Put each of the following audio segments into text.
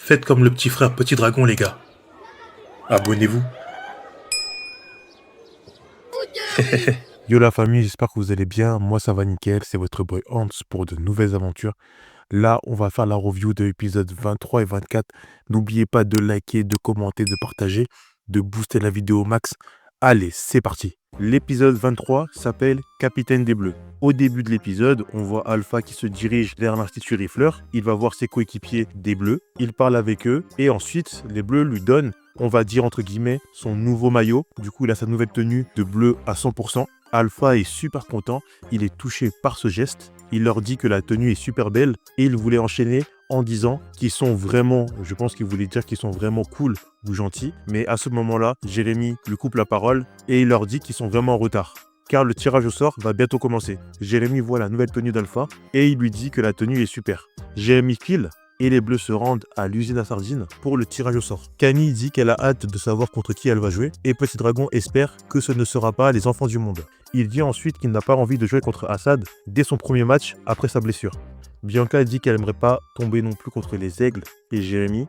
Faites comme le petit frère Petit Dragon, les gars. Abonnez-vous. Yo la famille, j'espère que vous allez bien. Moi ça va nickel, c'est votre boy Hans pour de nouvelles aventures. Là, on va faire la review de l'épisode 23 et 24. N'oubliez pas de liker, de commenter, de partager, de booster la vidéo au max. Allez, c'est parti. L'épisode 23 s'appelle Capitaine des Bleus. Au début de l'épisode, on voit Alpha qui se dirige vers l'Institut Riffler. Il va voir ses coéquipiers des Bleus. Il parle avec eux et ensuite, les Bleus lui donnent, on va dire entre guillemets, son nouveau maillot. Du coup, il a sa nouvelle tenue de bleu à 100%. Alpha est super content, il est touché par ce geste. Il leur dit que la tenue est super belle et il voulait enchaîner en disant qu'ils sont vraiment, je pense qu'il voulait dire qu'ils sont vraiment cool ou gentils. Mais à ce moment-là, Jérémy lui coupe la parole et il leur dit qu'ils sont vraiment en retard, car le tirage au sort va bientôt commencer. Jérémy voit la nouvelle tenue d'Alpha et il lui dit que la tenue est super. Jérémy file et les Bleus se rendent à l'usine à sardines pour le tirage au sort. Kani dit qu'elle a hâte de savoir contre qui elle va jouer et Petit Dragon espère que ce ne sera pas les enfants du monde. Il dit ensuite qu'il n'a pas envie de jouer contre Assad dès son premier match après sa blessure. Bianca dit qu'elle n'aimerait pas tomber non plus contre les Aigles et Jérémy.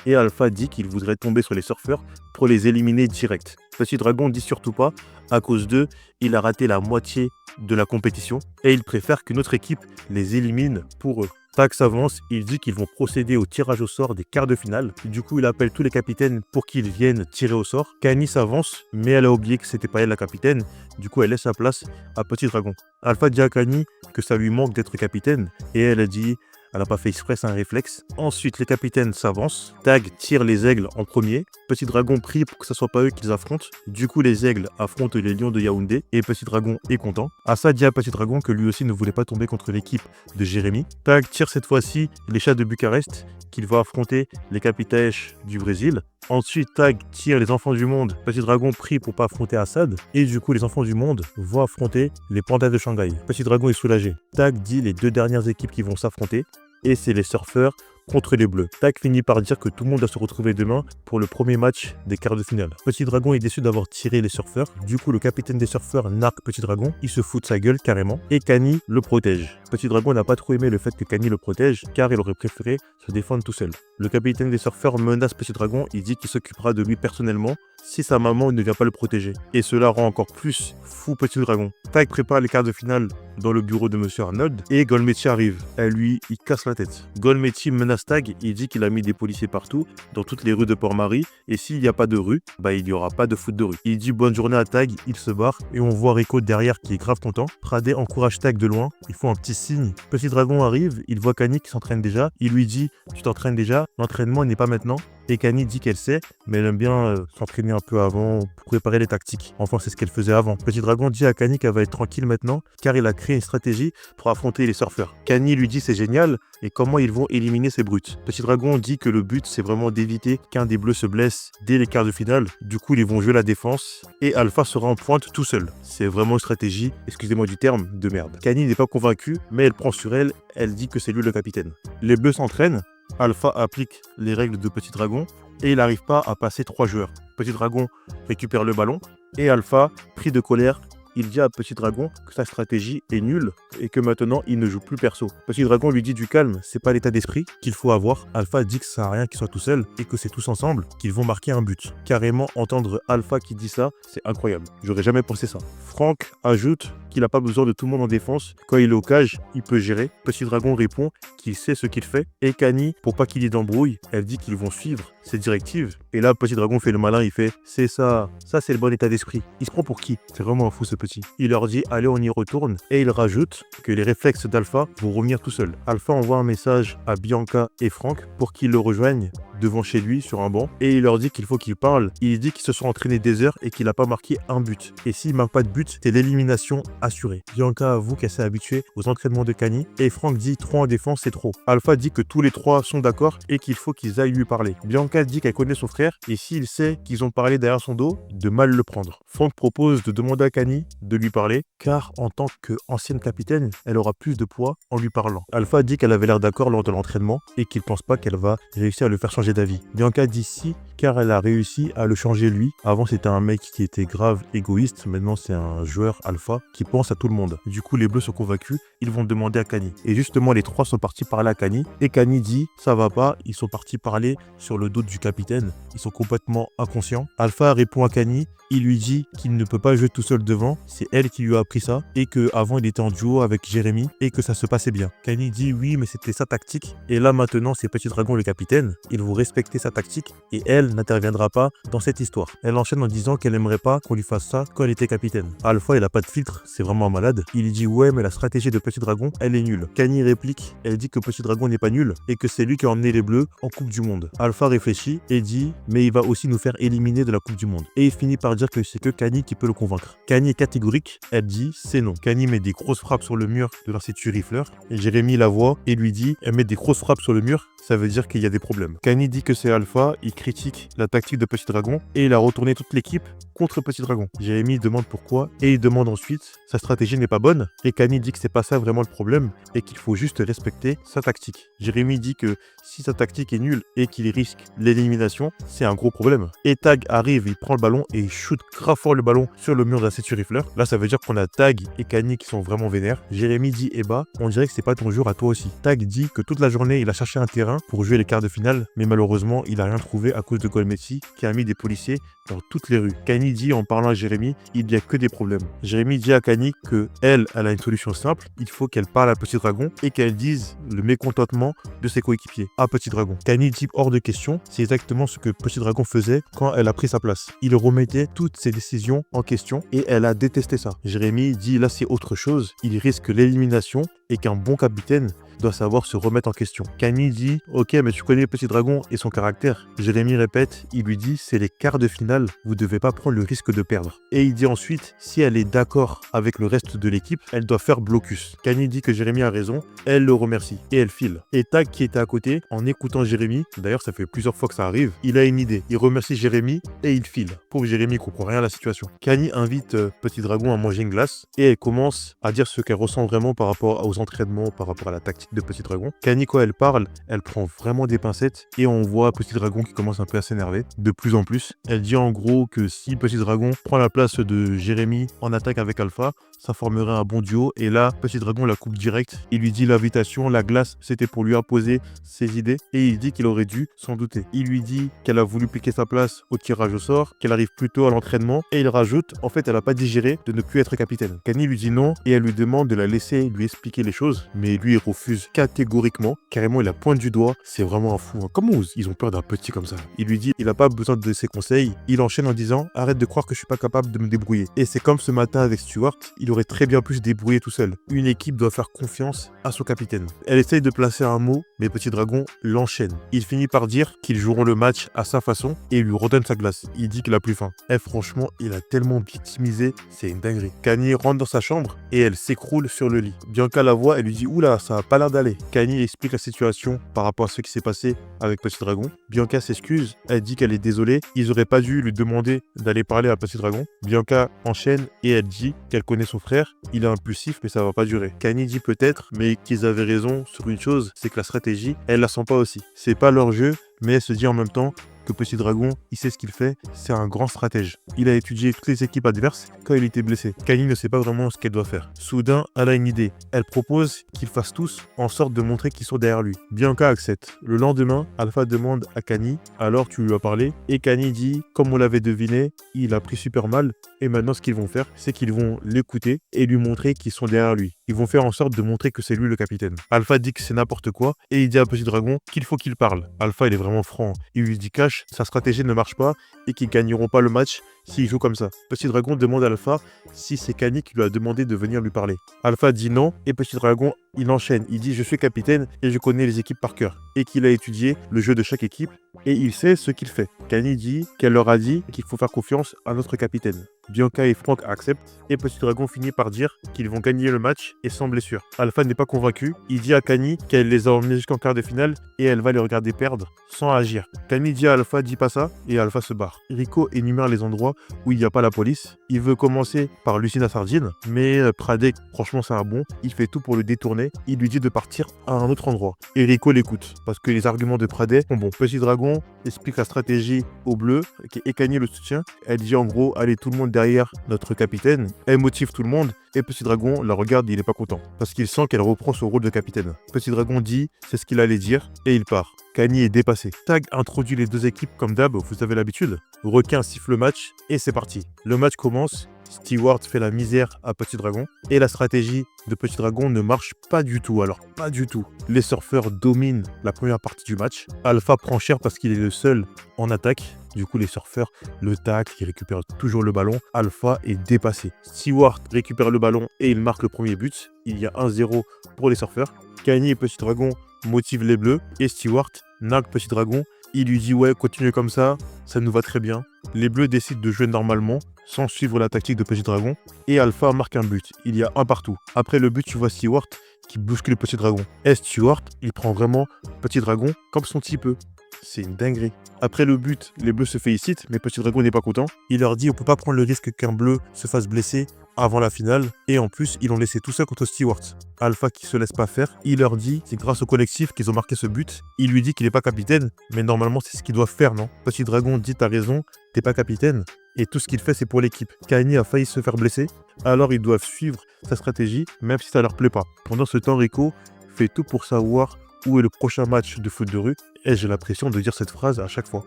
Et Alpha dit qu'il voudrait tomber sur les surfeurs pour les éliminer direct. Petit Dragon dit surtout pas, à cause d'eux, il a raté la moitié de la compétition et il préfère qu'une autre équipe les élimine pour eux. Tag s'avance, il dit qu'ils vont procéder au tirage au sort des quarts de finale. Du coup, il appelle tous les capitaines pour qu'ils viennent tirer au sort. Kani s'avance, mais elle a oublié que c'était pas elle la capitaine. Du coup, elle laisse sa place à Petit Dragon. Alpha dit à Kani que ça lui manque d'être capitaine et elle a dit... Elle n'a pas fait exprès, c'est un réflexe. Ensuite, les capitaines s'avancent. Tag tire les aigles en premier. Petit Dragon prie pour que ce soit pas eux qu'ils affrontent. Du coup, les aigles affrontent les lions de Yaoundé et Petit Dragon est content. Assad dit à Petit Dragon que lui aussi ne voulait pas tomber contre l'équipe de Jérémy. Tag tire cette fois-ci les chats de Bucarest qu'il va affronter les Capitaèches du Brésil. Ensuite, Tag tire les enfants du monde. Petit Dragon prie pour pas affronter Assad. Et du coup, les enfants du monde vont affronter les pandas de Shanghai. Petit Dragon est soulagé. Tag dit les deux dernières équipes qui vont s'affronter. Et c'est les surfeurs contre les Bleus. Tag finit par dire que tout le monde doit se retrouver demain pour le premier match des quarts de finale. Petit Dragon est déçu d'avoir tiré les surfeurs. Du coup, le capitaine des surfeurs nargue Petit Dragon. Il se fout de sa gueule carrément. Et Kani le protège. Petit Dragon n'a pas trop aimé le fait que Kani le protège, car il aurait préféré se défendre tout seul. Le capitaine des surfeurs menace Petit Dragon. Il dit qu'il s'occupera de lui personnellement si sa maman ne vient pas le protéger. Et cela rend encore plus fou Petit Dragon. Tag prépare les quarts de finale dans le bureau de Monsieur Arnold et Golmechi arrive. Elle lui, il casse la tête. Golmechi menace Tag, il dit qu'il a mis des policiers partout, dans toutes les rues de Port-Marie, et s'il n'y a pas de rue, il n'y aura pas de foot de rue. Il dit bonne journée à Tag, il se barre, et on voit Rico derrière qui est grave content. Pradé encourage Tag de loin, ils font un petit signe. Petit Dragon arrive, il voit Kani qui s'entraîne déjà, il lui dit tu t'entraînes déjà, l'entraînement n'est pas maintenant. Et Kani dit qu'elle sait, mais elle aime bien s'entraîner un peu avant pour préparer les tactiques. Enfin, c'est ce qu'elle faisait avant. Petit Dragon dit à Kani qu'elle va être tranquille maintenant, car il a créé une stratégie pour affronter les surfeurs. Kani lui dit c'est génial, et comment ils vont éliminer ces brutes. Petit Dragon dit que le but, c'est vraiment d'éviter qu'un des Bleus se blesse dès les quarts de finale. Du coup, ils vont jouer la défense, et Alpha sera en pointe tout seul. C'est vraiment une stratégie, excusez-moi du terme, de merde. Kani n'est pas convaincue, mais elle prend sur elle, elle dit que c'est lui le capitaine. Les Bleus s'entraînent. Alpha applique les règles de Petit Dragon et il n'arrive pas à passer 3 joueurs. Petit Dragon récupère le ballon et Alpha, pris de colère, il dit à Petit Dragon que sa stratégie est nulle et que maintenant il ne joue plus perso. Petit Dragon lui dit du calme, c'est pas l'état d'esprit qu'il faut avoir. Alpha dit que ça sert à rien qu'il soit tout seul et que c'est tous ensemble qu'ils vont marquer un but. Carrément entendre Alpha qui dit ça, c'est incroyable. J'aurais jamais pensé ça. Franck ajoute qu'il n'a pas besoin de tout le monde en défense. Quand il est au cage, il peut gérer. Petit Dragon répond qu'il sait ce qu'il fait. Et Kani, pour pas qu'il y ait d'embrouille, elle dit qu'ils vont suivre ses directives. Et là, Petit Dragon fait le malin, il fait « C'est ça, ça c'est le bon état d'esprit. » Il se prend pour qui? C'est vraiment un fou ce petit. Il leur dit « Allez, on y retourne. » Et il rajoute que les réflexes d'Alpha vont revenir tout seuls. Alpha envoie un message à Bianca et Franck pour qu'ils le rejoignent devant chez lui sur un banc et il leur dit qu'il faut qu'ils parlent. Il dit qu'ils se sont entraînés des heures et qu'il n'a pas marqué un but. Et s'il ne marque pas de but, c'est l'élimination assurée. Bianca avoue qu'elle s'est habituée aux entraînements de Kani et Franck dit 3 en défense c'est trop. Alpha dit que tous les 3 sont d'accord et qu'il faut qu'ils aillent lui parler. Bianca dit qu'elle connaît son frère et s'il sait qu'ils ont parlé derrière son dos, de mal le prendre. Franck propose de demander à Kani de lui parler car en tant qu'ancienne capitaine, elle aura plus de poids en lui parlant. Alpha dit qu'elle avait l'air d'accord lors de l'entraînement et qu'il pense pas qu'elle va réussir à le faire changer d'avis. Bianca dit si car elle a réussi à le changer lui. Avant c'était un mec qui était grave égoïste, maintenant c'est un joueur alpha qui pense à tout le monde. Du coup les bleus sont convaincus, ils vont demander à Kani. Et justement les trois sont partis parler à Kani et Kani dit ça va pas, ils sont partis parler sur le dos du capitaine, ils sont complètement inconscients. Alpha répond à Kani, il lui dit qu'il ne peut pas jouer tout seul devant, c'est elle qui lui a appris ça et qu'avant il était en duo avec Jérémy et que ça se passait bien. Kani dit oui mais c'était sa tactique et là maintenant c'est Petit Dragon le capitaine, il vous respecter sa tactique et elle n'interviendra pas dans cette histoire. Elle enchaîne en disant qu'elle aimerait pas qu'on lui fasse ça quand elle était capitaine. Alpha il a pas de filtre, c'est vraiment un malade. Il dit ouais mais la stratégie de Petit Dragon elle est nulle. Kani réplique, elle dit que Petit Dragon n'est pas nul et que c'est lui qui a emmené les bleus en Coupe du Monde. Alpha réfléchit et dit mais il va aussi nous faire éliminer de la Coupe du Monde. Et il finit par dire que c'est que Kani qui peut le convaincre. Kani est catégorique, elle dit c'est non. Kani met des grosses frappes sur le mur de l'Institut Rifleur et Jérémy la voit et lui dit elle met des grosses frappes sur le mur, ça veut dire qu'il y a des problèmes. Kani dit que c'est Alpha, il critique la tactique de Petit Dragon et il a retourné toute l'équipe contre Petit Dragon. Jérémy demande pourquoi et il demande ensuite sa stratégie n'est pas bonne et Kani dit que c'est pas ça vraiment le problème et qu'il faut juste respecter sa tactique. Jérémy dit que si sa tactique est nulle et qu'il risque l'élimination, c'est un gros problème. Et Tag arrive, il prend le ballon et il shoot grave fort le ballon sur le mur de l'Institut Rifleur. Là ça veut dire qu'on a Tag et Kani qui sont vraiment vénères. Jérémy dit eh bah on dirait que c'est pas ton jour à toi aussi. Tag dit que toute la journée il a cherché un terrain pour jouer les quarts de finale mais malheureusement il a rien trouvé à cause de Golmessi qui a mis des policiers dans toutes les rues. Kani dit en parlant à Jérémy, il n'y a que des problèmes. Jérémy dit à Kani que elle a une solution simple, il faut qu'elle parle à Petit Dragon et qu'elle dise le mécontentement de ses coéquipiers à Petit Dragon. Kani dit hors de question, c'est exactement ce que Petit Dragon faisait quand elle a pris sa place. Il remettait toutes ses décisions en question et elle a détesté ça. Jérémy dit là c'est autre chose, il risque l'élimination et qu'un bon capitaine doit savoir se remettre en question. Kani dit ok mais tu connais Petit Dragon et son caractère. Jérémy répète, il lui dit c'est les quarts de finale, vous devez pas prendre le risque de perdre. Et il dit ensuite si elle est d'accord avec le reste de l'équipe, elle doit faire blocus. Kani dit que Jérémy a raison, elle le remercie et elle file. Et Tag qui était à côté en écoutant Jérémy, d'ailleurs ça fait plusieurs fois que ça arrive, il a une idée, il remercie Jérémy et il file. Pauvre Jérémy comprend rien à la situation. Kani invite Petit Dragon à manger une glace et elle commence à dire ce qu'elle ressent vraiment par rapport aux entraînements, par rapport à la tactique de Petit Dragon. Kani quand elle parle, elle prend vraiment des pincettes et on voit Petit Dragon qui commence un peu à s'énerver de plus en plus. Elle dit en gros que si Petit Dragon prend la place de Jérémy en attaque avec Alpha, ça formerait un bon duo et là Petit Dragon la coupe direct. Il lui dit l'invitation, la glace c'était pour lui imposer ses idées et il dit qu'il aurait dû s'en douter. Il lui dit qu'elle a voulu piquer sa place au tirage au sort, qu'elle arrive plus tôt à l'entraînement et il rajoute en fait elle a pas digéré de ne plus être capitaine. Kani lui dit non et elle lui demande de la laisser lui expliquer les choses mais lui il refuse catégoriquement, carrément il la pointe du doigt, c'est vraiment un fou. Hein. Comment ils ont peur d'un petit comme ça? Il lui dit il a pas besoin de ses conseils, il enchaîne en disant arrête de croire que je suis pas capable de me débrouiller. Et c'est comme ce matin avec Stuart, il aurait très bien pu se débrouiller tout seul. Une équipe doit faire confiance à son capitaine. Elle essaye de placer un mot, mais Petit Dragon l'enchaîne. Il finit par dire qu'ils joueront le match à sa façon et il lui redonne sa glace. Il dit qu'il a plus faim. Et franchement, il a tellement victimisé, c'est une dinguerie. Kani rentre dans sa chambre et elle s'écroule sur le lit. Bianca la voit, elle lui dit oula, ça a pas l'air d'aller. Kani explique la situation par rapport à ce qui s'est passé avec Petit Dragon. Bianca s'excuse, elle dit qu'elle est désolée. Ils auraient pas dû lui demander d'aller parler à Petit Dragon. Bianca enchaîne et elle dit qu'elle connaît son frère. Il est impulsif mais ça va pas durer. Kani dit peut-être mais qu'ils avaient raison sur une chose, c'est que la stratégie, elle la sent pas aussi. C'est pas leur jeu, mais elle se dit en même temps que Petit Dragon, il sait ce qu'il fait, c'est un grand stratège. Il a étudié toutes les équipes adverses quand il était blessé. Kani ne sait pas vraiment ce qu'elle doit faire. Soudain, elle a une idée. Elle propose qu'ils fassent tous en sorte de montrer qu'ils sont derrière lui. Bianca accepte. Le lendemain, Alpha demande à Kani, alors tu lui as parlé? Et Kani dit, comme on l'avait deviné, il a pris super mal. Et maintenant, ce qu'ils vont faire, c'est qu'ils vont l'écouter et lui montrer qu'ils sont derrière lui. Ils vont faire en sorte de montrer que c'est lui le capitaine. Alpha dit que c'est n'importe quoi et il dit à Petit Dragon qu'il faut qu'il parle. Alpha, il est vraiment franc. Il lui dit cash, sa stratégie ne marche pas et qu'ils gagneront pas le match s'il joue comme ça. Petit Dragon demande à Alpha si c'est Kani qui lui a demandé de venir lui parler. Alpha dit non et Petit Dragon il enchaîne. Il dit je suis capitaine et je connais les équipes par cœur et qu'il a étudié le jeu de chaque équipe et il sait ce qu'il fait. Kani dit qu'elle leur a dit qu'il faut faire confiance à notre capitaine. Bianca et Franck acceptent et Petit Dragon finit par dire qu'ils vont gagner le match et sans blessure. Alpha n'est pas convaincu, il dit à Kani qu'elle les a emmenés jusqu'en quart de finale et elle va les regarder perdre sans agir. Kani dit à Alpha dis pas ça et Alpha se barre. Rico énumère les endroits où il n'y a pas la police. Il veut commencer par Lucine à Sardine, mais Pradek, franchement c'est un bon, il fait tout pour le détourner. Il lui dit de partir à un autre endroit. Et Rico l'écoute parce que les arguments de Pradek sont bons. Petit Dragon explique la stratégie stratégie au bleu et Kanye le soutient. Elle dit en gros, allez tout le monde derrière notre capitaine. Elle motive tout le monde et Petit Dragon la regarde, il est pas content parce qu'il sent qu'elle reprend son rôle de capitaine. Petit Dragon dit, c'est ce qu'il allait dire et il part. Kanye est dépassé. Tag introduit les deux équipes comme d'hab, vous avez l'habitude. Requin siffle le match et c'est parti. Le match commence. Stewart fait la misère à Petit Dragon et la stratégie de Petit Dragon ne marche pas du tout. Alors, pas du tout. Les surfeurs dominent la première partie du match. Alpha prend cher parce qu'il est le seul en attaque. Du coup, les surfeurs le tacle, ils récupèrent toujours le ballon. Alpha est dépassé. Stewart récupère le ballon et il marque le premier but. Il y a 1-0 pour les surfeurs. Kanye et Petit Dragon motivent les bleus et Stewart nargue Petit Dragon. Il lui dit ouais, continue comme ça nous va très bien. Les bleus décident de jouer normalement, sans suivre la tactique de Petit Dragon, et Alpha marque un but. Il y a un partout. Après le but, tu vois Stewart qui bouscule Petit Dragon. Et Stewart, il prend vraiment Petit Dragon comme son petit peu. C'est une dinguerie. Après le but, les bleus se félicitent, mais Petit Dragon n'est pas content. Il leur dit on peut pas prendre le risque qu'un bleu se fasse blesser avant la finale, et en plus, ils l'ont laissé tout seul contre Stewart. Alpha qui se laisse pas faire, il leur dit, c'est grâce au collectif qu'ils ont marqué ce but. Il lui dit qu'il n'est pas capitaine, mais normalement c'est ce qu'ils doivent faire, non? Petit Dragon dit, t'as raison, t'es pas capitaine, et tout ce qu'il fait c'est pour l'équipe. Kanye a failli se faire blesser, alors ils doivent suivre sa stratégie, même si ça leur plaît pas. Pendant ce temps, Rico fait tout pour savoir où est le prochain match de foot de rue, et j'ai l'impression de dire cette phrase à chaque fois,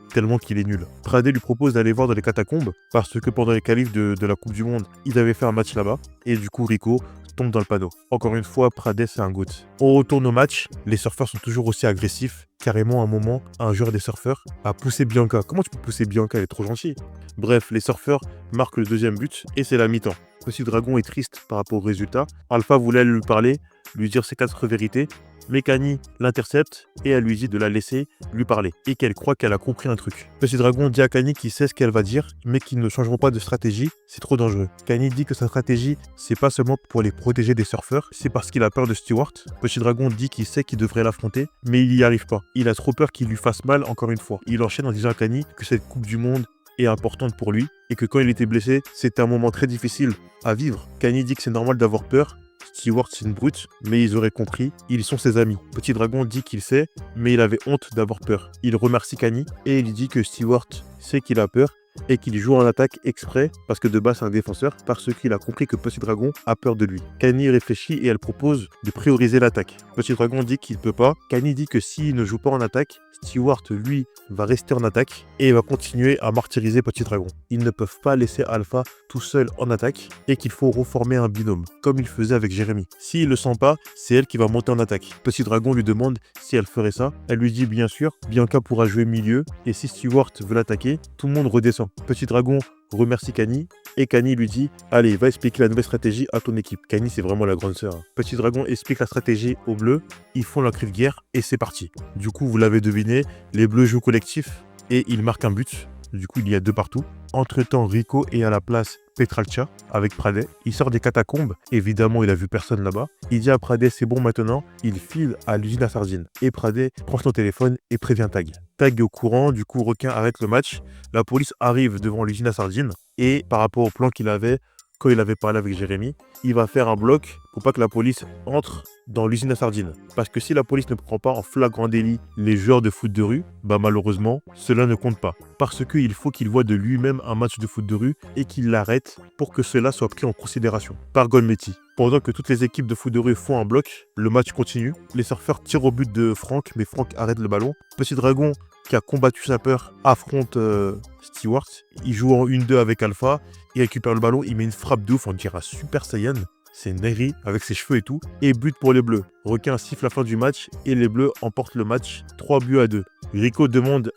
tellement qu'il est nul. Pradé lui propose d'aller voir dans les catacombes, parce que pendant les qualifs de la Coupe du Monde, ils avaient fait un match là-bas, et du coup Rico tombe dans le panneau. Encore une fois, Pradé c'est un goût. On retourne au match, les surfeurs sont toujours aussi agressifs. Carrément, à un moment, un joueur des surfeurs a poussé Bianca. Comment tu peux pousser Bianca? Elle est trop gentille. Bref, les surfeurs marquent le deuxième but, et c'est la mi-temps. Petit Dragon est triste par rapport au résultat. Alpha voulait lui parler, lui dire ses 4 vérités, mais Kanye l'intercepte et elle lui dit de la laisser lui parler et qu'elle croit qu'elle a compris un truc. Petit Dragon dit à Kanye qu'il sait ce qu'elle va dire, mais qu'ils ne changeront pas de stratégie, c'est trop dangereux. Kanye dit que sa stratégie, c'est pas seulement pour les protéger des surfeurs, c'est parce qu'il a peur de Stewart. Petit Dragon dit qu'il sait qu'il devrait l'affronter, mais il y arrive pas. Il a trop peur qu'il lui fasse mal encore une fois. Il enchaîne en disant à Kanye que cette Coupe du Monde est importante pour lui et que quand il était blessé, c'était un moment très difficile à vivre. Kanye dit que c'est normal d'avoir peur. Stewart c'est une brute, mais ils auraient compris, ils sont ses amis. Petit Dragon dit qu'il sait, mais il avait honte d'avoir peur. Il remercie Kanye et il dit que Stewart sait qu'il a peur et qu'il joue en attaque exprès parce que de base c'est un défenseur, parce qu'il a compris que Petit Dragon a peur de lui. Kanye réfléchit et elle propose de prioriser l'attaque. Petit Dragon dit qu'il peut pas. Kanye dit que s'il ne joue pas en attaque, Stewart lui va rester en attaque et va continuer à martyriser Petit Dragon. Ils ne peuvent pas laisser Alpha tout seul en attaque et qu'il faut reformer un binôme, comme il faisait avec Jérémy. S'il le sent pas, c'est elle qui va monter en attaque. Petit Dragon lui demande si elle ferait ça. Elle lui dit bien sûr, Bianca pourra jouer milieu et si Stewart veut l'attaquer, tout le monde redescend. Petit Dragon remercie Kanye et Kanye lui dit allez, va expliquer la nouvelle stratégie à ton équipe. Kanye c'est vraiment la grande sœur. Petit Dragon explique la stratégie aux bleus, ils font leur cri de guerre et c'est parti. Du coup vous l'avez deviné, les bleus jouent collectif et ils marquent un but. Du coup il y a 2 partout. Entre temps Rico est à la place Petralcha avec Pradé. Il sort des catacombes, évidemment il a vu personne là-bas. Il dit à Pradé c'est bon maintenant, il file à l'usine à sardines. Et Pradé prend son téléphone et prévient Tag. Tag est au courant, du coup Requin arrête le match. La police arrive devant l'usine à sardines et par rapport au plan qu'il avait quand il avait parlé avec Jérémy, il va faire un bloc pour pas que la police entre dans l'usine à sardines. Parce que si la police ne prend pas en flagrant délit les joueurs de foot de rue, bah malheureusement, cela ne compte pas. Parce qu'il faut qu'il voit de lui-même un match de foot de rue et qu'il l'arrête pour que cela soit pris en considération par Golmetti. Pendant que toutes les équipes de foot de rue font un bloc, le match continue. Les surfeurs tirent au but de Franck, mais Franck arrête le ballon. Petit Dragon, qui a combattu sa peur, affronte Stewart. Il joue en 1-2 avec Alpha, il récupère le ballon, il met une frappe de ouf, on dirait un Super Saiyan. C'est Neri avec ses cheveux et tout, et but pour les bleus. Requin siffle la fin du match et les bleus emportent le match 3-2. Rico demande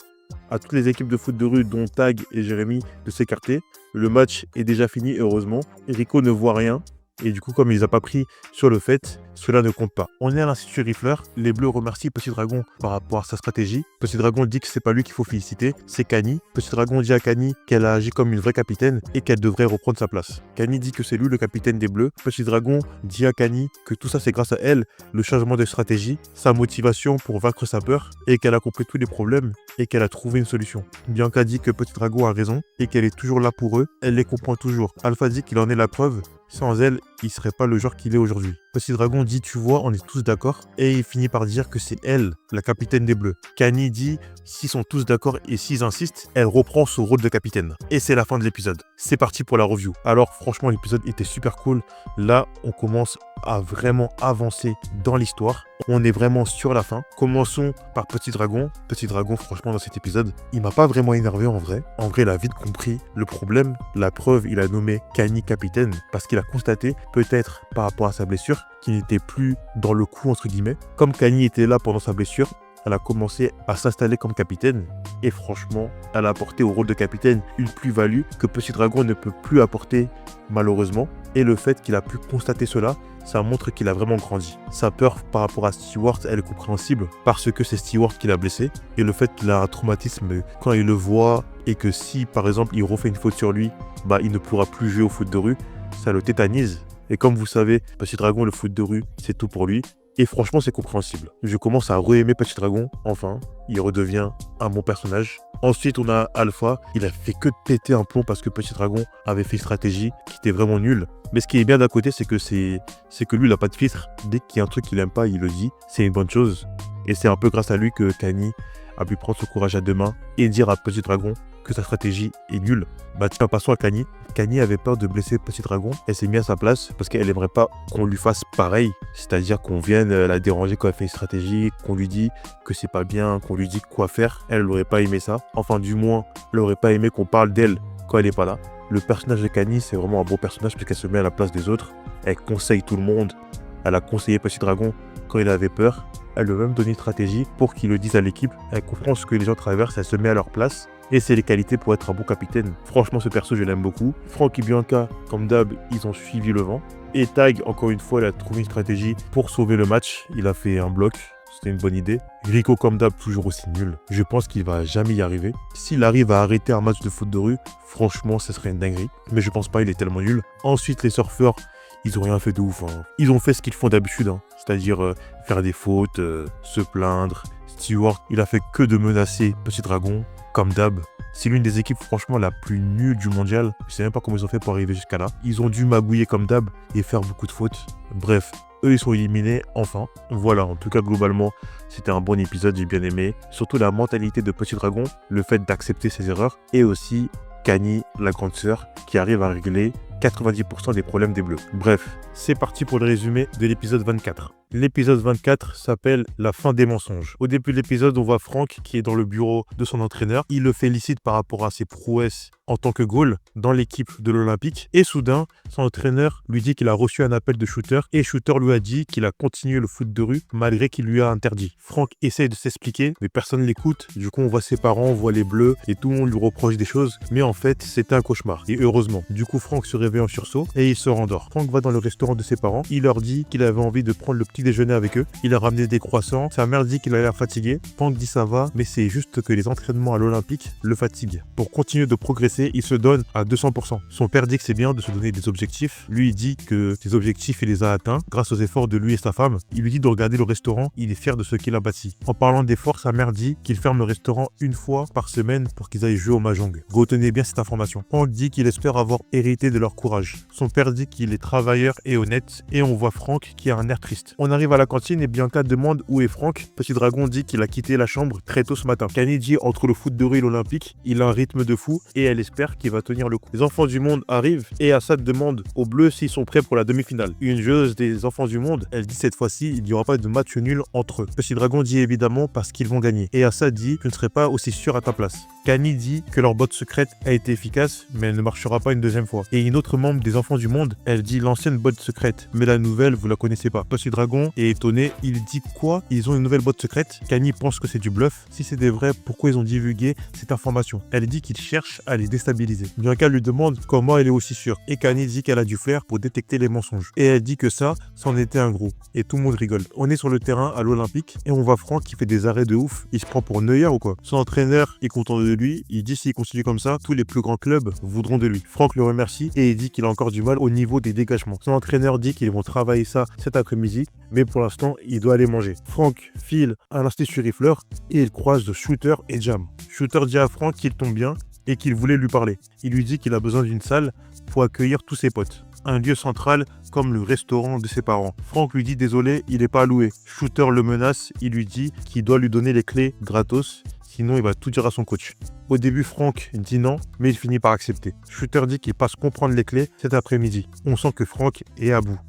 à toutes les équipes de foot de rue, dont Tag et Jérémy, de s'écarter. Le match est déjà fini, heureusement. Rico ne voit rien. Et du coup, comme il les a pas pris sur le fait, cela ne compte pas. On est à l'Institut Riffler. Les Bleus remercient Petit Dragon par rapport à sa stratégie. Petit Dragon dit que c'est pas lui qu'il faut féliciter, c'est Kanye. Petit Dragon dit à Kanye qu'elle a agi comme une vraie capitaine et qu'elle devrait reprendre sa place. Kanye dit que c'est lui le capitaine des Bleus. Petit Dragon dit à Kanye que tout ça c'est grâce à elle, le changement de stratégie, sa motivation pour vaincre sa peur et qu'elle a compris tous les problèmes et qu'elle a trouvé une solution. Bianca dit que Petit Dragon a raison et qu'elle est toujours là pour eux. Elle les comprend toujours. Alpha dit qu'il en est la preuve. Sans elle, il serait pas le joueur qu'il est aujourd'hui. Petit Dragon dit, tu vois, on est tous d'accord. Et il finit par dire que c'est elle, la capitaine des Bleus. Kanye dit, s'ils sont tous d'accord et s'ils insistent, elle reprend son rôle de capitaine. Et c'est la fin de l'épisode. C'est parti pour la review. Alors franchement, l'épisode était super cool. Là, on commence à vraiment avancer dans l'histoire. On est vraiment sur la fin. Commençons par Petit Dragon. Petit Dragon, franchement, dans cet épisode, il m'a pas vraiment énervé en vrai. En vrai, il a vite compris le problème. La preuve, il a nommé Kanye capitaine parce qu'il a constaté, peut-être par rapport à sa blessure, qu'il n'était plus dans le coup, entre guillemets. Comme Kanye était là pendant sa blessure, elle a commencé à s'installer comme capitaine. Et franchement, elle a apporté au rôle de capitaine une plus-value que Petit Dragon ne peut plus apporter, malheureusement. Et le fait qu'il a pu constater cela, ça montre qu'il a vraiment grandi. Sa peur par rapport à Stewart, elle est compréhensible parce que c'est Stewart qui l'a blessé. Et le fait qu'il a un traumatisme quand il le voit et que si, par exemple, il refait une faute sur lui, il ne pourra plus jouer au foot de rue, ça le tétanise. Et comme vous savez, Petit Dragon, le foot de rue, c'est tout pour lui. Et franchement, c'est compréhensible. Je commence à re-aimer Petit Dragon, enfin. Il redevient un bon personnage. Ensuite, on a Alpha. Il a fait que péter un plomb parce que Petit Dragon avait fait une stratégie qui était vraiment nulle. Mais ce qui est bien d'un côté, c'est que lui, il n'a pas de filtre. Dès qu'il y a un truc qu'il n'aime pas, il le dit. C'est une bonne chose. Et c'est un peu grâce à lui que Kanye a pu prendre son courage à deux mains et dire à Petit Dragon que sa stratégie est nulle. Tiens, passons à Kanye. Kanye avait peur de blesser Petit Dragon. Elle s'est mise à sa place parce qu'elle n'aimerait pas qu'on lui fasse pareil. C'est-à-dire qu'on vienne la déranger quand elle fait une stratégie, qu'on lui dit que c'est pas bien, qu'on lui dit quoi faire. Elle n'aurait pas aimé ça. Enfin, du moins, elle n'aurait pas aimé qu'on parle d'elle quand elle n'est pas là. Le personnage de Kanye, c'est vraiment un beau personnage parce qu'elle se met à la place des autres. Elle conseille tout le monde. Elle a conseillé Petit Dragon quand il avait peur. Elle lui a même donné une stratégie pour qu'il le dise à l'équipe. Elle comprend ce que les gens traversent, elle se met à leur place. Et c'est les qualités pour être un bon capitaine. Franchement, ce perso, je l'aime beaucoup. Franck et Bianca, comme d'hab, ils ont suivi le vent. Et Tag, encore une fois, il a trouvé une stratégie pour sauver le match. Il a fait un bloc. C'était une bonne idée. Rico, comme d'hab, toujours aussi nul. Je pense qu'il va jamais y arriver. S'il arrive à arrêter un match de foot de rue, franchement, ce serait une dinguerie. Mais je pense pas, il est tellement nul. Ensuite, les surfeurs, ils ont rien fait de ouf. Ils ont fait ce qu'ils font d'habitude. C'est-à-dire faire des fautes, se plaindre. Stewart, il a fait que de menacer Petit Dragon. Comme d'hab, c'est l'une des équipes franchement la plus nulle du mondial. Je sais même pas comment ils ont fait pour arriver jusqu'à là. Ils ont dû magouiller comme d'hab et faire beaucoup de fautes. Bref, eux ils sont éliminés enfin. Voilà, en tout cas globalement, c'était un bon épisode, j'ai bien aimé. Surtout la mentalité de Petit Dragon, le fait d'accepter ses erreurs et aussi Kanye, la grande sœur, qui arrive à régler 90% des problèmes des Bleus. Bref, c'est parti pour le résumé de l'épisode 24. L'épisode 24 s'appelle « La fin des mensonges ». Au début de l'épisode, on voit Franck qui est dans le bureau de son entraîneur. Il le félicite par rapport à ses prouesses en tant que goal dans l'équipe de l'Olympique. Et soudain, son entraîneur lui dit qu'il a reçu un appel de Shooter et Shooter lui a dit qu'il a continué le foot de rue malgré qu'il lui a interdit. Franck essaye de s'expliquer, mais personne ne l'écoute. Du coup, on voit ses parents, on voit les Bleus et tout le monde lui reproche des choses. Mais en fait, c'était un cauchemar. Et heureusement. Du coup, Franck se réveille en sursaut et il se rendort. Franck va dans le restaurant de ses parents. Il leur dit qu'il avait envie de prendre le petit déjeuner avec eux. Il a ramené des croissants. Sa mère dit qu'il a l'air fatigué. Franck dit ça va, mais c'est juste que les entraînements à l'Olympique le fatiguent. Pour continuer de progresser, il se donne à 200%. Son père dit que c'est bien de se donner des objectifs. Lui, il dit que ses objectifs, il les a atteints grâce aux efforts de lui et sa femme. Il lui dit de regarder le restaurant. Il est fier de ce qu'il a bâti. En parlant d'efforts, sa mère dit qu'il ferme le restaurant une fois par semaine pour qu'ils aillent jouer au Mahjong. Retenez bien cette information. Franck dit qu'il espère avoir hérité de leur courage. Son père dit qu'il est travailleur et honnête. Et on voit Franck qui a un air triste. On arrive à la cantine et Bianca demande où est Franck. Petit Dragon dit qu'il a quitté la chambre très tôt ce matin. Kanye dit entre le foot de rue et l'Olympique, il a un rythme de fou et elle espère qu'il va tenir le coup. Les enfants du monde arrivent et Assad demande aux Bleus s'ils sont prêts pour la demi-finale. Une joueuse des enfants du monde, elle dit cette fois-ci il n'y aura pas de match nul entre eux. Petit Dragon dit évidemment parce qu'ils vont gagner. Et Assad dit je ne serai pas aussi sûr à ta place. Kanye dit que leur botte secrète a été efficace mais elle ne marchera pas une deuxième fois. Et une autre membre des enfants du monde, elle dit l'ancienne botte secrète mais la nouvelle vous la connaissez pas. Petit Dragon est étonné, il dit quoi? Ils ont une nouvelle botte secrète? Kanye pense que c'est du bluff. Si c'est des vrais, pourquoi ils ont divulgué cette information? Elle dit qu'ils cherchent à les déstabiliser. Bianca lui demande comment elle est aussi sûre. Et Kanye dit qu'elle a du flair pour détecter les mensonges. Et elle dit que ça, c'en était un gros. Et tout le monde rigole. On est sur le terrain à l'Olympique et on voit Franck qui fait des arrêts de ouf. Il se prend pour Neuer ou quoi? Son entraîneur est content de lui. Il dit s'il continue comme ça, tous les plus grands clubs voudront de lui. Franck le remercie et il dit qu'il a encore du mal au niveau des dégagements. Son entraîneur dit qu'ils vont travailler ça cet après-midi, mais pour l'instant, il doit aller manger. Franck file à l'Institut Riffler et il croise Shooter et Jam. Shooter dit à Franck qu'il tombe bien et qu'il voulait lui parler. Il lui dit qu'il a besoin d'une salle pour accueillir tous ses potes. un lieu central comme le restaurant de ses parents. Franck lui dit désolé, il n'est pas loué. Shooter le menace, il lui dit qu'il doit lui donner les clés gratos, sinon il va tout dire à son coach. Au début, Franck dit non, mais il finit par accepter. Shooter dit qu'il passe comprendre les clés cet après-midi. On sent que Franck est à bout.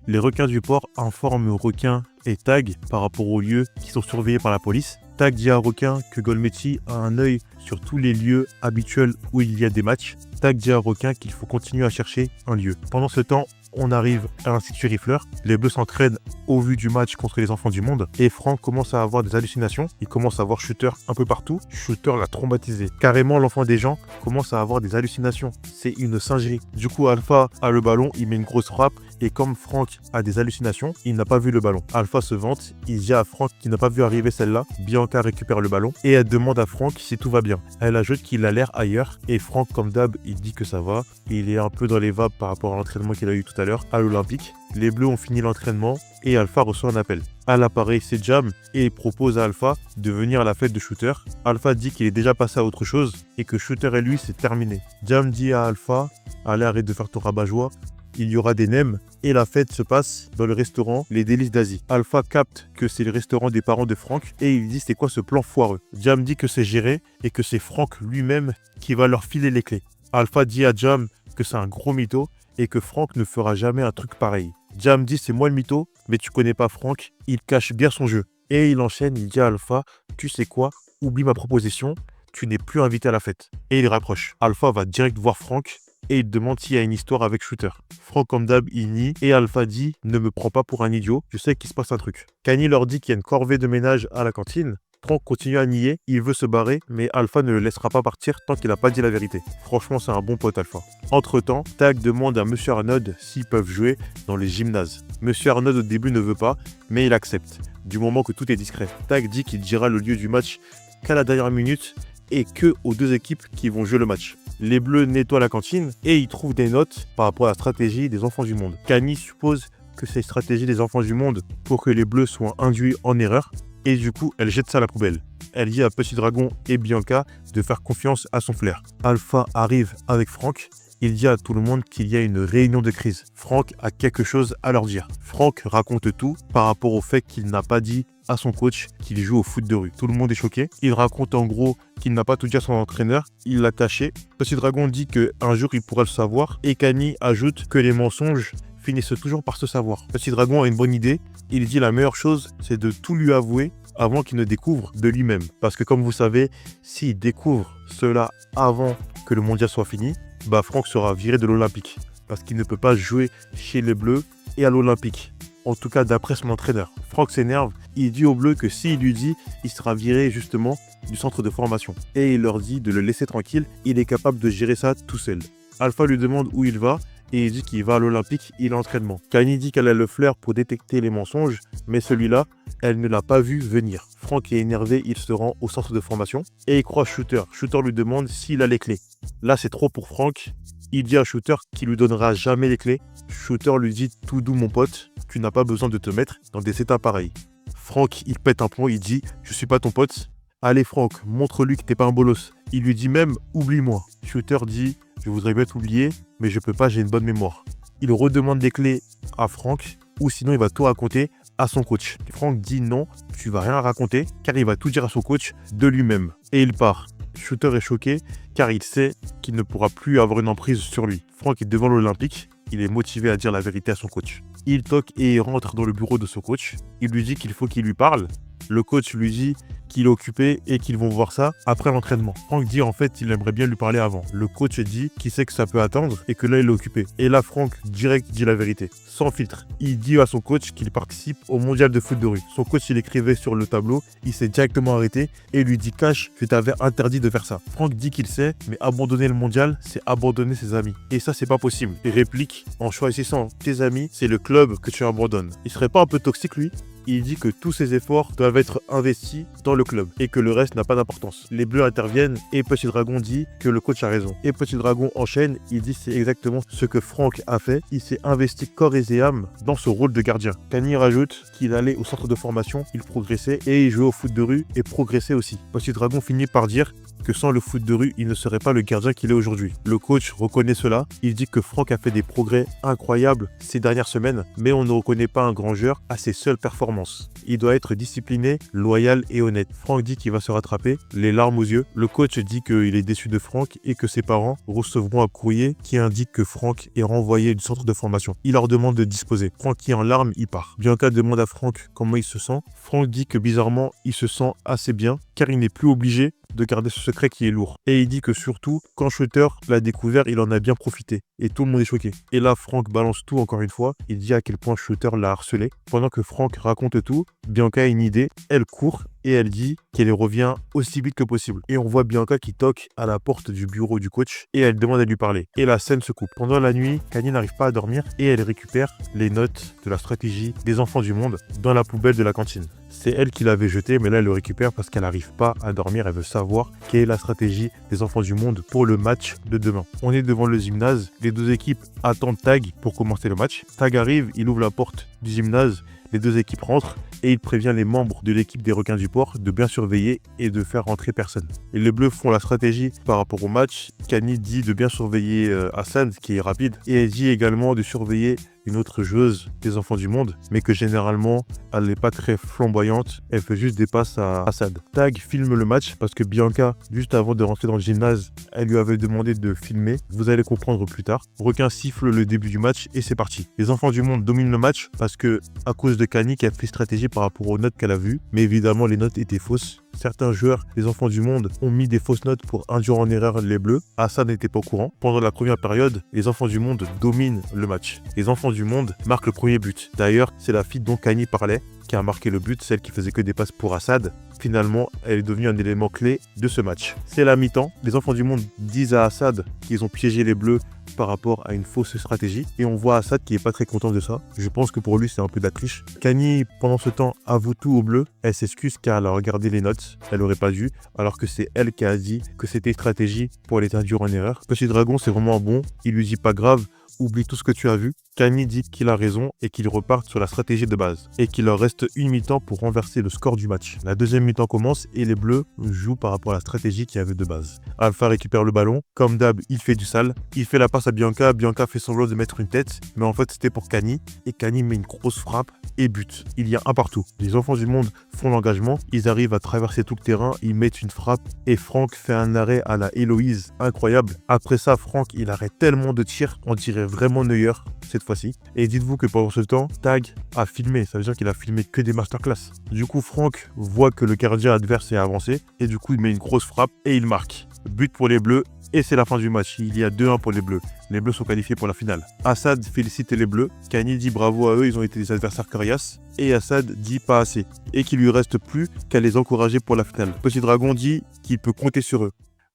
Les requins du port informent Requin et Tag par rapport aux lieux qui sont surveillés par la police. Tag dit à Requin que Golmetti a un œil sur tous les lieux habituels où il y a des matchs. Tag dit à Requin qu'il faut continuer à chercher un lieu. Pendant ce temps, on arrive à l'Institut Rifleur. Les Bleus s'entraînent au vu du match contre les enfants du monde. Et Franck commence à avoir des hallucinations. Il commence à voir Shooter un peu partout. Shooter l'a traumatisé. Carrément, l'enfant des gens commence à avoir des hallucinations. C'est une singerie. Du coup, Alpha a le ballon, il met une grosse frappe. Et comme Franck a des hallucinations, il n'a pas vu le ballon. Alpha se vante. Il dit à Franck qu'il n'a pas vu arriver celle-là. Bianca récupère le ballon. Et elle demande à Franck si tout va bien. Elle ajoute qu'il a l'air ailleurs. Et Franck, comme d'hab, il dit que ça va. Il est un peu dans les vapes par rapport à l'entraînement qu'il a eu tout à l'heure à l'Olympique. Les Bleus ont fini l'entraînement et Alpha reçoit un appel. À l'appareil, c'est Jam et il propose à Alpha de venir à la fête de Shooter. Alpha dit qu'il est déjà passé à autre chose et que Shooter et lui, c'est terminé. Jam dit à Alpha, allez, arrête de faire ton rabat-joie. Il y aura des nems et la fête se passe dans le restaurant Les Délices d'Asie. Alpha capte que c'est le restaurant des parents de Franck et il dit c'est quoi ce plan foireux. Jam dit que c'est géré et que c'est Franck lui-même qui va leur filer les clés. Alpha dit à Jam que c'est un gros mytho et que Franck ne fera jamais un truc pareil. Jam dit c'est moi le mytho, mais tu connais pas Franck, il cache bien son jeu. Et il enchaîne, il dit à Alpha, tu sais quoi, oublie ma proposition, tu n'es plus invité à la fête. Et il raccroche. Alpha va direct voir Franck et il demande s'il y a une histoire avec Shooter. Franck comme d'hab, il nie et Alpha dit ne me prends pas pour un idiot, je sais qu'il se passe un truc. Kanye leur dit qu'il y a une corvée de ménage à la cantine. Franck continue à nier, il veut se barrer, mais Alpha ne le laissera pas partir tant qu'il n'a pas dit la vérité. Franchement, c'est un bon pote, Alpha. Entre-temps, Tag demande à Monsieur Arnaud s'ils peuvent jouer dans les gymnases. Monsieur Arnaud au début ne veut pas, mais il accepte, du moment que tout est discret. Tag dit qu'il dira le lieu du match qu'à la dernière minute et que aux deux équipes qui vont jouer le match. Les Bleus nettoient la cantine et ils trouvent des notes par rapport à la stratégie des enfants du monde. Kanye suppose que c'est la stratégie des enfants du monde pour que les Bleus soient induits en erreur. Et du coup, elle jette ça à la poubelle. Elle dit à Petit Dragon et Bianca de faire confiance à son flair. Alpha arrive avec Franck. Il dit à tout le monde qu'il y a une réunion de crise. Franck a quelque chose à leur dire. Franck raconte tout par rapport au fait qu'il n'a pas dit à son coach qu'il joue au foot de rue. Tout le monde est choqué. Il raconte en gros qu'il n'a pas tout dit à son entraîneur. Il l'a caché. Petit Dragon dit qu'un jour il pourra le savoir. Et Kanye ajoute que les mensonges finissent toujours par se savoir. Petit Dragon a une bonne idée. Il dit la meilleure chose, c'est de tout lui avouer avant qu'il ne découvre de lui-même. Parce que comme vous savez, s'il découvre cela avant que le mondial soit fini, bah Franck sera viré de l'Olympique. Parce qu'il ne peut pas jouer chez les Bleus et à l'Olympique. En tout cas, d'après son entraîneur. Franck s'énerve. Il dit aux Bleus que s'il lui dit, il sera viré justement du centre de formation. Et il leur dit de le laisser tranquille. Il est capable de gérer ça tout seul. Alpha lui demande où il va. Et il dit qu'il va à l'Olympique, il est entraînement. Kanye dit qu'elle a le flair pour détecter les mensonges, mais celui-là, elle ne l'a pas vu venir. Franck est énervé, il se rend au centre de formation et il croit Shooter. Shooter lui demande s'il a les clés. Là, c'est trop pour Franck. Il dit à Shooter qu'il lui donnera jamais les clés. Shooter lui dit tout doux mon pote, tu n'as pas besoin de te mettre dans des états pareils. Franck, il pète un plomb, il dit je suis pas ton pote. Allez Franck, montre-lui que t'es pas un bolos. Il lui dit même oublie-moi. Shooter dit je voudrais bien t'oublier, mais je peux pas, j'ai une bonne mémoire. Il redemande des clés à Franck, ou sinon il va tout raconter à son coach. Franck dit non, tu vas rien raconter, car il va tout dire à son coach de lui-même. Et il part. Shooter est choqué, car il sait qu'il ne pourra plus avoir une emprise sur lui. Franck est devant l'Olympique, il est motivé à dire la vérité à son coach. Il toque et il rentre dans le bureau de son coach. Il lui dit qu'il faut qu'il lui parle. Le coach lui dit qu'il est occupé et qu'ils vont voir ça après l'entraînement. Franck dit en fait il aimerait bien lui parler avant. Le coach dit qu'il sait que ça peut attendre et que là il est occupé. Et là Franck direct dit la vérité, sans filtre. Il dit à son coach qu'il participe au mondial de foot de rue. Son coach il écrivait sur le tableau, il s'est directement arrêté et lui dit cache que t'avais interdit de faire ça. Franck dit qu'il sait, mais abandonner le mondial c'est abandonner ses amis. Et ça c'est pas possible. Il réplique en choisissant tes amis, c'est le club que tu abandonnes. Il serait pas un peu toxique lui ? Il dit que tous ses efforts doivent être investis dans le club et que le reste n'a pas d'importance. Les Bleus interviennent et Petit Dragon dit que le coach a raison. Et Petit Dragon enchaîne, il dit c'est exactement ce que Franck a fait. Il s'est investi corps et âme dans ce rôle de gardien. Kanye rajoute qu'il allait au centre de formation, il progressait et il jouait au foot de rue et progressait aussi. Petit Dragon finit par dire que sans le foot de rue, il ne serait pas le gardien qu'il est aujourd'hui. Le coach reconnaît cela. Il dit que Franck a fait des progrès incroyables ces dernières semaines, mais on ne reconnaît pas un grand joueur à ses seules performances. Il doit être discipliné, loyal et honnête. Franck dit qu'il va se rattraper, les larmes aux yeux. Le coach dit qu'il est déçu de Franck et que ses parents recevront un courrier qui indique que Franck est renvoyé du centre de formation. Il leur demande de disposer. Franck qui est en larmes, il part. Bianca demande à Franck comment il se sent. Franck dit que bizarrement, il se sent assez bien car il n'est plus obligé de garder ce secret qui est lourd. Et il dit que surtout, quand Shutter l'a découvert, il en a bien profité. Et tout le monde est choqué. Et là, Franck balance tout encore une fois. Il dit à quel point Shutter l'a harcelé. Pendant que Franck raconte tout, Bianca a une idée. Elle court et elle dit qu'elle revient aussi vite que possible. Et on voit Bianca qui toque à la porte du bureau du coach et elle demande à lui parler. Et la scène se coupe. Pendant la nuit, Kanye n'arrive pas à dormir et elle récupère les notes de la stratégie des enfants du monde dans la poubelle de la cantine. C'est elle qui l'avait jeté, mais là elle le récupère parce qu'elle n'arrive pas à dormir. Elle veut savoir quelle est la stratégie des enfants du monde pour le match de demain. On est devant le gymnase. Les deux équipes attendent Tag pour commencer le match. Tag arrive, il ouvre la porte du gymnase. Les deux équipes rentrent et il prévient les membres de l'équipe des requins du port de bien surveiller et de faire rentrer personne. Et les bleus font la stratégie par rapport au match. Kanye dit de bien surveiller Hassan, qui est rapide, et elle dit également de surveiller une autre joueuse des enfants du monde, mais que généralement, elle n'est pas très flamboyante, elle fait juste des passes à Assad. Tag filme le match parce que Bianca, juste avant de rentrer dans le gymnase, elle lui avait demandé de filmer. Vous allez comprendre plus tard. Requin siffle le début du match et c'est parti. Les enfants du monde dominent le match parce que, à cause de Kanye qui a fait stratégie par rapport aux notes qu'elle a vues, mais évidemment les notes étaient fausses. Certains joueurs, les enfants du monde, ont mis des fausses notes pour induire en erreur les bleus. Hassan n'était pas au courant. Pendant la première période, les enfants du monde dominent le match. Les enfants du monde marquent le premier but. D'ailleurs, c'est la fille dont Kanye parlait qui a marqué le but, celle qui faisait que des passes pour Assad. Finalement, elle est devenue un élément clé de ce match. C'est la mi-temps. Les enfants du monde disent à Assad qu'ils ont piégé les bleus par rapport à une fausse stratégie. Et on voit Assad qui est pas très content de ça. Je pense que pour lui, c'est un peu de la triche. Kanye, pendant ce temps, avoue tout aux bleus. Elle s'excuse car elle a regardé les notes. Elle aurait pas dû. Alors que c'est elle qui a dit que c'était une stratégie pour les induire en erreur. Petit Dragon, c'est vraiment bon. Il lui dit pas grave. Oublie tout ce que tu as vu. Kanye dit qu'il a raison et qu'il reparte sur la stratégie de base et qu'il leur reste une mi-temps pour renverser le score du match. La deuxième mi-temps commence et les bleus jouent par rapport à la stratégie qu'il y avait de base. Alpha récupère le ballon. Comme d'hab, il fait du sale. Il fait la passe à Bianca. Bianca fait semblant de mettre une tête, mais en fait c'était pour Kanye et Kanye met une grosse frappe et but. Il y a un partout. Les enfants du monde font l'engagement. Ils arrivent à traverser tout le terrain. Ils mettent une frappe et Franck fait un arrêt à la Héloïse incroyable. Après ça, Franck, il arrête tellement de tirs, on dirait vraiment Neuer cette fois-ci. Et dites-vous que pendant ce temps, Tag a filmé. Ça veut dire qu'il a filmé que des masterclass. Du coup, Franck voit que le gardien adverse est avancé et du coup, il met une grosse frappe et il marque. But pour les bleus. Et c'est la fin du match. Il y a 2-1 pour les bleus. Les bleus sont qualifiés pour la finale. Assad félicite les bleus. Kanye dit bravo à eux, ils ont été des adversaires coriaces. Et Assad dit pas assez. Et qu'il lui reste plus qu'à les encourager pour la finale. Petit Dragon dit qu'il peut compter sur eux.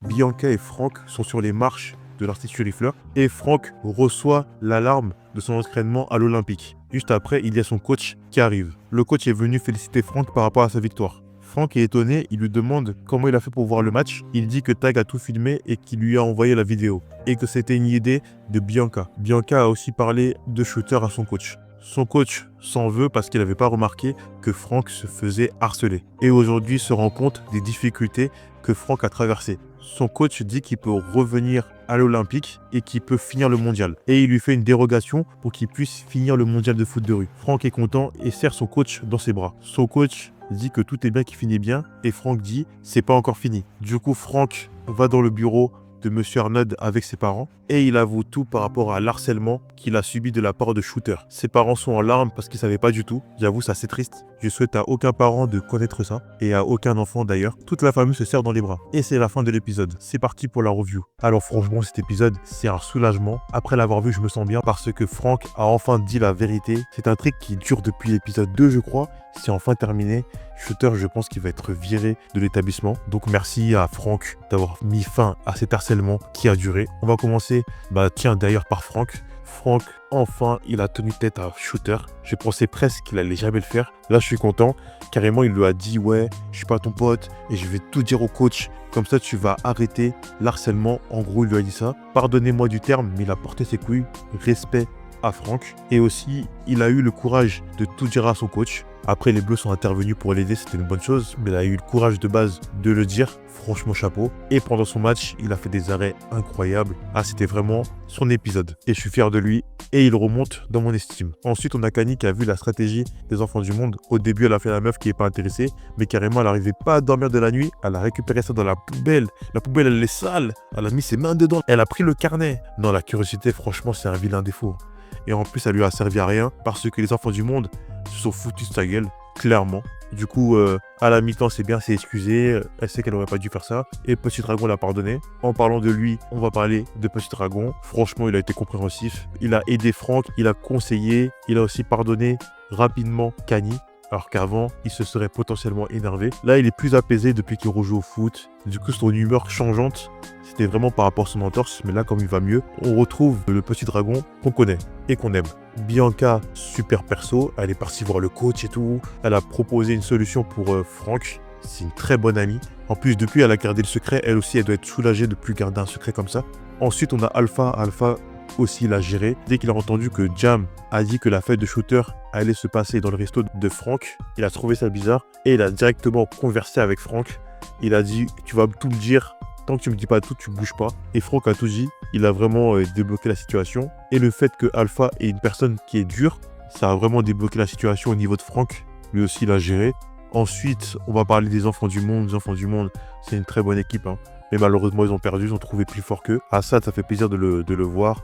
Bianca et Franck sont sur les marches de l'Institut Riffler. Et Franck reçoit l'alarme de son entraînement à l'Olympique. Juste après, il y a son coach qui arrive. Le coach est venu féliciter Franck par rapport à sa victoire. Franck est étonné, il lui demande comment il a fait pour voir le match. Il dit que Tag a tout filmé et qu'il lui a envoyé la vidéo. Et que c'était une idée de Bianca. Bianca a aussi parlé de Shutter à son coach. Son coach s'en veut parce qu'il n'avait pas remarqué que Franck se faisait harceler. Et aujourd'hui se rend compte des difficultés que Franck a traversées. Son coach dit qu'il peut revenir à l'Olympique et qu'il peut finir le mondial. Et il lui fait une dérogation pour qu'il puisse finir le mondial de foot de rue. Franck est content et serre son coach dans ses bras. Son coach dit que tout est bien qui finit bien et Franck dit c'est pas encore fini. Du coup, Franck va dans le bureau de Monsieur Arnaud avec ses parents et il avoue tout par rapport à l'harcèlement qu'il a subi de la part de Shutter. Ses parents sont en larmes parce qu'ils savaient pas du tout. J'avoue, c'est assez triste. Je souhaite à aucun parent de connaître ça et à aucun enfant d'ailleurs. Toute la famille se serre dans les bras. Et c'est la fin de l'épisode. C'est parti pour la review. Alors franchement, cet épisode, c'est un soulagement. Après l'avoir vu, je me sens bien parce que Franck a enfin dit la vérité. C'est un truc qui dure depuis l'épisode 2, je crois. C'est enfin terminé. Shutter, je pense qu'il va être viré de l'établissement. Donc merci à Franck d'avoir mis fin à cet harcèlement qui a duré. On va commencer, d'ailleurs par Franck. Franck, enfin, il a tenu tête à Shutter. Je pensais presque qu'il allait jamais le faire. Là, je suis content. Carrément, il lui a dit « Ouais, je suis pas ton pote et je vais tout dire au coach. Comme ça, tu vas arrêter l'harcèlement. » En gros, il lui a dit ça. Pardonnez-moi du terme, mais il a porté ses couilles. Respect à Franck. Et aussi, il a eu le courage de tout dire à son coach. Après, les Bleus sont intervenus pour l'aider, c'était une bonne chose. Mais il a eu le courage de base de le dire. Franchement, chapeau. Et pendant son match, il a fait des arrêts incroyables. Ah, c'était vraiment son épisode. Et je suis fier de lui. Et il remonte dans mon estime. Ensuite, on a Kani qui a vu la stratégie des enfants du monde. Au début, elle a fait la meuf qui n'est pas intéressée. Mais carrément, elle n'arrivait pas à dormir de la nuit. Elle a récupéré ça dans la poubelle. La poubelle, elle est sale. Elle a mis ses mains dedans. Elle a pris le carnet. Non, la curiosité, franchement, c'est un vilain défaut. Et en plus, ça lui a servi à rien. Parce que les enfants du monde se sont foutus de sa gueule. Clairement. Du coup, à la mi-temps, c'est bien, c'est excusé. Elle sait qu'elle n'aurait pas dû faire ça. Et Petit Dragon l'a pardonné. En parlant de lui, on va parler de Petit Dragon. Franchement, il a été compréhensif. Il a aidé Franck, il a conseillé. Il a aussi pardonné rapidement Kani. Alors qu'avant, il se serait potentiellement énervé. Là, il est plus apaisé depuis qu'il rejoue au foot. Du coup, son humeur changeante, c'était vraiment par rapport à son entorse. Mais là, comme il va mieux, on retrouve le Petit Dragon qu'on connaît et qu'on aime. Bianca, super perso, elle est partie voir le coach et tout. Elle a proposé une solution pour Franck. C'est une très bonne amie. En plus, depuis, elle a gardé le secret. Elle aussi, elle doit être soulagée de ne plus garder un secret comme ça. Ensuite, on a Alpha. Alpha aussi l'a géré. Dès qu'il a entendu que Jam a dit que la fête de shooter allait se passer dans le resto de Franck, il a trouvé ça bizarre et il a directement conversé avec Franck. Il a dit, tu vas tout me dire. Tant que tu me dis pas tout, tu bouges pas. Et Franck a tout dit. Il a vraiment débloqué la situation. Et le fait que Alpha est une personne qui est dure, ça a vraiment débloqué la situation au niveau de Franck. Lui aussi, il a géré. Ensuite, on va parler des enfants du monde. Les enfants du monde, c'est une très bonne équipe. Mais malheureusement, ils ont perdu. Ils ont trouvé plus fort qu'eux. Assad, ça fait plaisir de le voir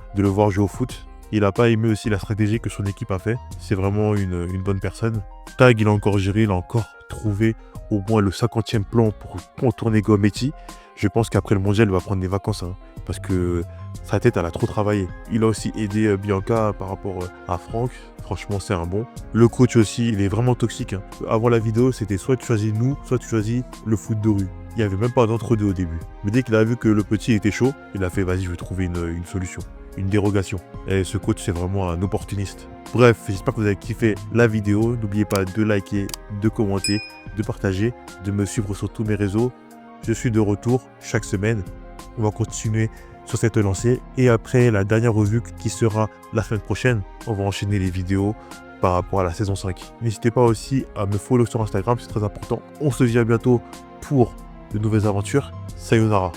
jouer au foot. Il n'a pas aimé aussi la stratégie que son équipe a fait. C'est vraiment une bonne personne. Tag, il a encore géré. Il a encore trouvé au moins le 50e plan pour contourner Gometti. Je pense qu'après le mondial, il va prendre des vacances. Parce que sa tête, elle a trop travaillé. Il a aussi aidé Bianca par rapport à Franck. Franchement, c'est un bon. Le coach aussi, il est vraiment toxique. Avant la vidéo, c'était soit tu choisis nous, soit tu choisis le foot de rue. Il n'y avait même pas d'entre-deux au début. Mais dès qu'il a vu que le petit était chaud, il a fait vas-y, je vais trouver une solution, une dérogation. Et ce coach, c'est vraiment un opportuniste. Bref, j'espère que vous avez kiffé la vidéo. N'oubliez pas de liker, de commenter, de partager, de me suivre sur tous mes réseaux. Je suis de retour chaque semaine. On va continuer sur cette lancée. Et après la dernière revue qui sera la semaine prochaine, on va enchaîner les vidéos par rapport à la saison 5. N'hésitez pas aussi à me follow sur Instagram, c'est très important. On se dit à bientôt pour de nouvelles aventures. Sayonara.